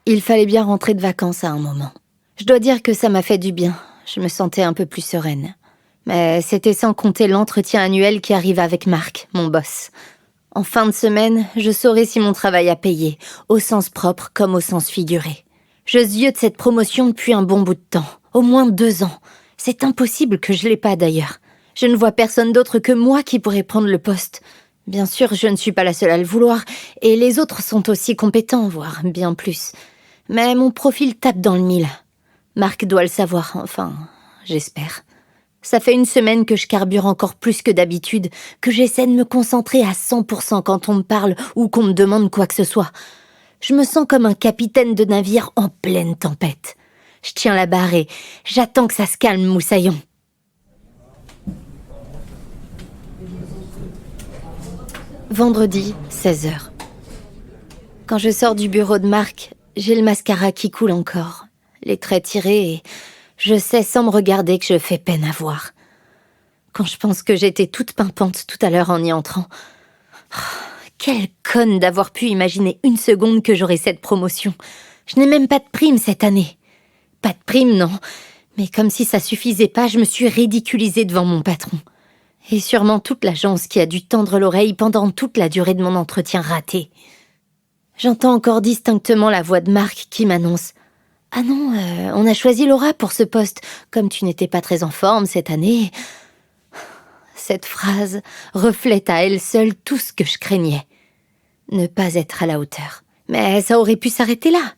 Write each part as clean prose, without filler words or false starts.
Il fallait bien rentrer de vacances à un moment. Je dois dire que ça m'a fait du bien. Je me sentais un peu plus sereine. Mais c'était sans compter l'entretien annuel qui arrive avec Marc, mon boss. En fin de semaine, je saurai si mon travail a payé, au sens propre comme au sens figuré. Je ziote cette promotion depuis un bon bout de temps, au moins 2 ans. C'est impossible que je l'ai pas d'ailleurs. Je ne vois personne d'autre que moi qui pourrait prendre le poste. Bien sûr, je ne suis pas la seule à le vouloir, et les autres sont aussi compétents, voire bien plus. Mais mon profil tape dans le mille. Marc doit le savoir, enfin, j'espère. Ça fait 1 semaine que je carbure encore plus que d'habitude, que j'essaie de me concentrer à 100% quand on me parle ou qu'on me demande quoi que ce soit. Je me sens comme un capitaine de navire en pleine tempête. Je tiens la barre et j'attends que ça se calme, moussaillon. Vendredi, 16h. Quand je sors du bureau de Marc, j'ai le mascara qui coule encore, les traits tirés et je sais sans me regarder que je fais peine à voir. Quand je pense que j'étais toute pimpante tout à l'heure en y entrant. Quelle conne d'avoir pu imaginer 1 seconde que j'aurais cette promotion. Je n'ai même pas de prime cette année. Pas de prime, non. Mais comme si ça suffisait pas, je me suis ridiculisée devant mon patron. Et sûrement toute l'agence qui a dû tendre l'oreille pendant toute la durée de mon entretien raté. J'entends encore distinctement la voix de Marc qui m'annonce « Ah non, on a choisi Laura pour ce poste, comme tu n'étais pas très en forme cette année. » Cette phrase reflète à elle seule tout ce que je craignais. Ne pas être à la hauteur. Mais ça aurait pu s'arrêter là.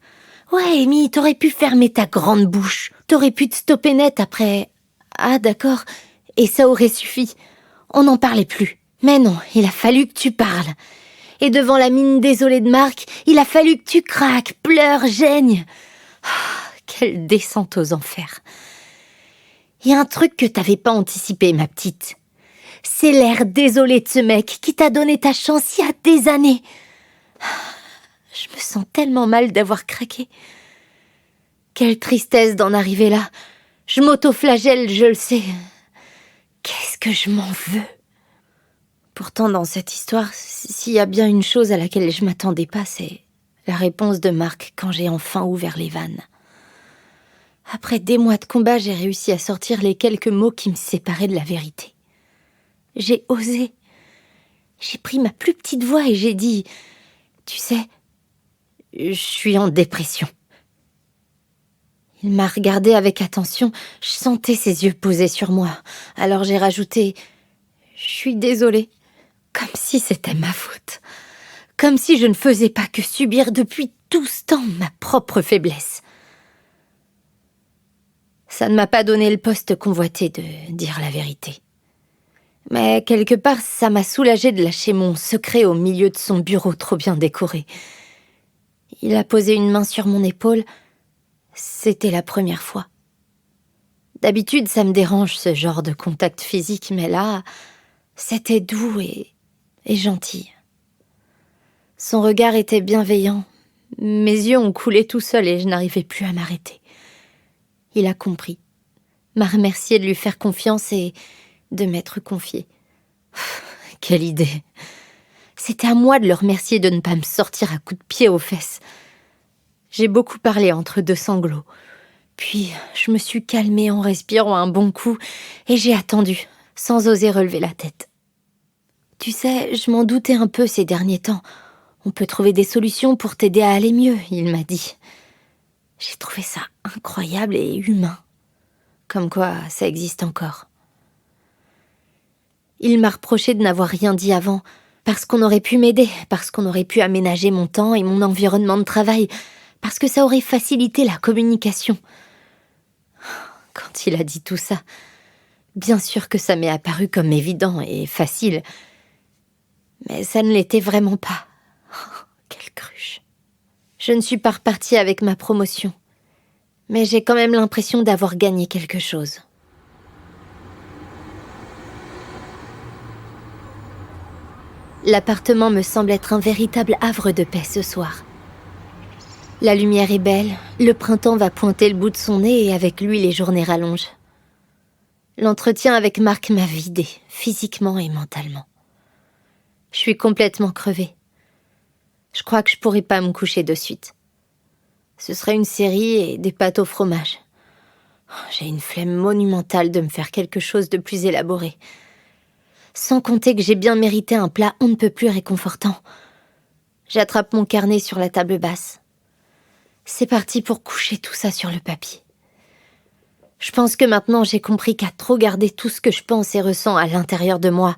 Ouais, Amy, t'aurais pu fermer ta grande bouche. T'aurais pu te stopper net après... Ah, d'accord. Et ça aurait suffi. On n'en parlait plus. Mais non, il a fallu que tu parles. Et devant la mine désolée de Marc, il a fallu que tu craques, pleures, gênes. Quelle descente aux enfers. Il y a un truc que t'avais pas anticipé, ma petite. C'est l'air désolé de ce mec qui t'a donné ta chance il y a des années. Je me sens tellement mal d'avoir craqué. Quelle tristesse d'en arriver là. Je m'auto-flagelle, je le sais. Qu'est-ce que je m'en veux? Pourtant, dans cette histoire, s'il y a bien une chose à laquelle je m'attendais pas, c'est la réponse de Marc quand j'ai enfin ouvert les vannes. Après des mois de combat, j'ai réussi à sortir les quelques mots qui me séparaient de la vérité. J'ai osé. J'ai pris ma plus petite voix et j'ai dit « Tu sais, je suis en dépression. » Il m'a regardée avec attention, je sentais ses yeux posés sur moi. Alors j'ai rajouté « Je suis désolée », comme si c'était ma faute. Comme si je ne faisais pas que subir depuis tout ce temps ma propre faiblesse. Ça ne m'a pas donné le poste convoité de dire la vérité. Mais quelque part, ça m'a soulagée de lâcher mon secret au milieu de son bureau trop bien décoré. Il a posé une main sur mon épaule. C'était la première fois. D'habitude, ça me dérange ce genre de contact physique, mais là, c'était doux et gentil. Son regard était bienveillant. Mes yeux ont coulé tout seuls et je n'arrivais plus à m'arrêter. Il a compris, m'a remercié de lui faire confiance et de m'être confiée. Quelle idée! C'était à moi de le remercier de ne pas me sortir à coups de pied aux fesses. J'ai beaucoup parlé entre 2 sanglots. Puis, je me suis calmée en respirant un bon coup et j'ai attendu, sans oser relever la tête. Tu sais, je m'en doutais un peu ces derniers temps. On peut trouver des solutions pour t'aider à aller mieux, il m'a dit. J'ai trouvé ça incroyable et humain. Comme quoi, ça existe encore. Il m'a reproché de n'avoir rien dit avant, parce qu'on aurait pu m'aider, parce qu'on aurait pu aménager mon temps et mon environnement de travail, parce que ça aurait facilité la communication. Quand il a dit tout ça, bien sûr que ça m'est apparu comme évident et facile, mais ça ne l'était vraiment pas. Oh, quelle cruche. Je ne suis pas repartie avec ma promotion, mais j'ai quand même l'impression d'avoir gagné quelque chose. L'appartement me semble être un véritable havre de paix ce soir. La lumière est belle, le printemps va pointer le bout de son nez et avec lui les journées rallongent. L'entretien avec Marc m'a vidée, physiquement et mentalement. Je suis complètement crevée. Je crois que je pourrais pas me coucher de suite. Ce serait une série et des pâtes au fromage. J'ai une flemme monumentale de me faire quelque chose de plus élaboré. Sans compter que j'ai bien mérité un plat on ne peut plus réconfortant. J'attrape mon carnet sur la table basse. C'est parti pour coucher tout ça sur le papier. Je pense que maintenant j'ai compris qu'à trop garder tout ce que je pense et ressens à l'intérieur de moi,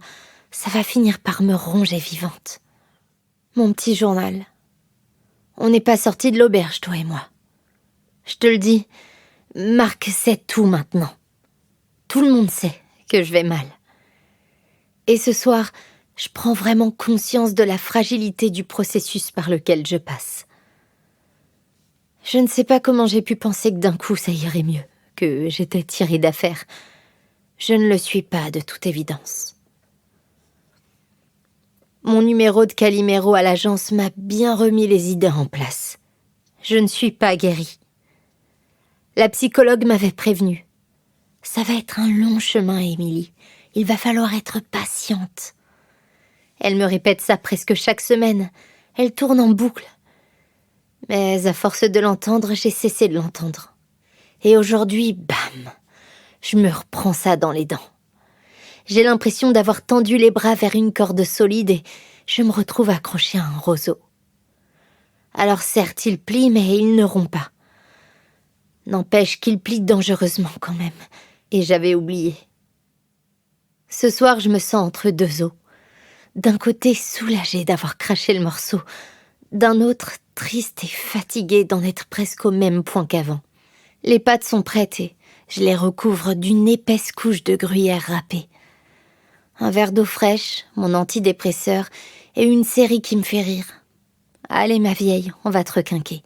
ça va finir par me ronger vivante. Mon petit journal. On n'est pas sortis de l'auberge, toi et moi. Je te le dis, Marc sait tout maintenant. Tout le monde sait que je vais mal. Et ce soir, je prends vraiment conscience de la fragilité du processus par lequel je passe. Je ne sais pas comment j'ai pu penser que d'un coup ça irait mieux, que j'étais tirée d'affaire. Je ne le suis pas de toute évidence. Mon numéro de Calimero à l'agence m'a bien remis les idées en place. Je ne suis pas guérie. La psychologue m'avait prévenue. Ça va être un long chemin, Émilie. Il va falloir être patiente. Elle me répète ça presque chaque semaine. Elle tourne en boucle. Mais à force de l'entendre, j'ai cessé de l'entendre. Et aujourd'hui, bam, je me reprends ça dans les dents. J'ai l'impression d'avoir tendu les bras vers une corde solide et je me retrouve accrochée à un roseau. Alors certes, il plie, mais il ne rompt pas. N'empêche qu'il plie dangereusement quand même. Et j'avais oublié. Ce soir, je me sens entre deux eaux. D'un côté, soulagée d'avoir craché le morceau. D'un autre, triste et fatiguée d'en être presque au même point qu'avant. Les pâtes sont prêtes et je les recouvre d'une épaisse couche de gruyère râpée. Un verre d'eau fraîche, mon antidépresseur et une série qui me fait rire. Allez ma vieille, on va te requinquer.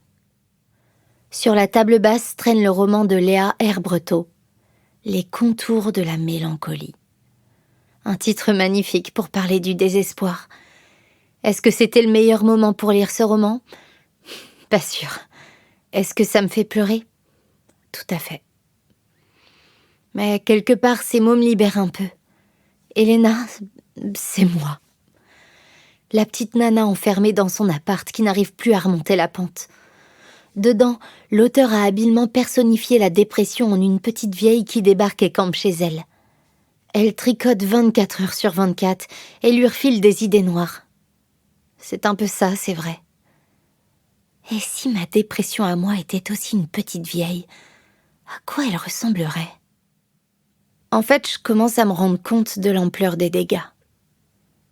Sur la table basse traîne le roman de Léa Herbreteau, Les contours de la mélancolie. Un titre magnifique pour parler du désespoir. Est-ce que c'était le meilleur moment pour lire ce roman ? Pas sûr. Est-ce que ça me fait pleurer ? Tout à fait. Mais quelque part, ces mots me libèrent un peu. Elena, c'est moi. La petite nana enfermée dans son appart qui n'arrive plus à remonter la pente. Dedans, l'auteur a habilement personnifié la dépression en une petite vieille qui débarque et campe chez elle. Elle tricote 24 heures sur 24 et lui refile des idées noires. C'est un peu ça, c'est vrai. Et si ma dépression à moi était aussi une petite vieille, à quoi elle ressemblerait ? En fait, je commence à me rendre compte de l'ampleur des dégâts.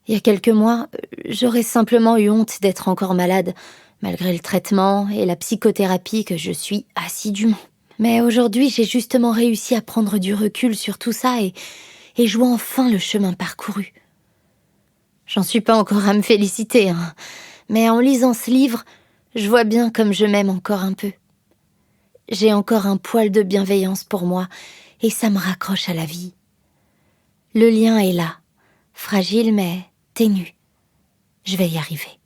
Il y a quelques mois, j'aurais simplement eu honte d'être encore malade, malgré le traitement et la psychothérapie que je suis assidûment. Mais aujourd'hui, j'ai justement réussi à prendre du recul sur tout ça et je vois enfin le chemin parcouru. J'en suis pas encore à me féliciter, hein, mais en lisant ce livre, je vois bien comme je m'aime encore un peu. J'ai encore un poil de bienveillance pour moi et ça me raccroche à la vie. Le lien est là, fragile mais ténu. Je vais y arriver.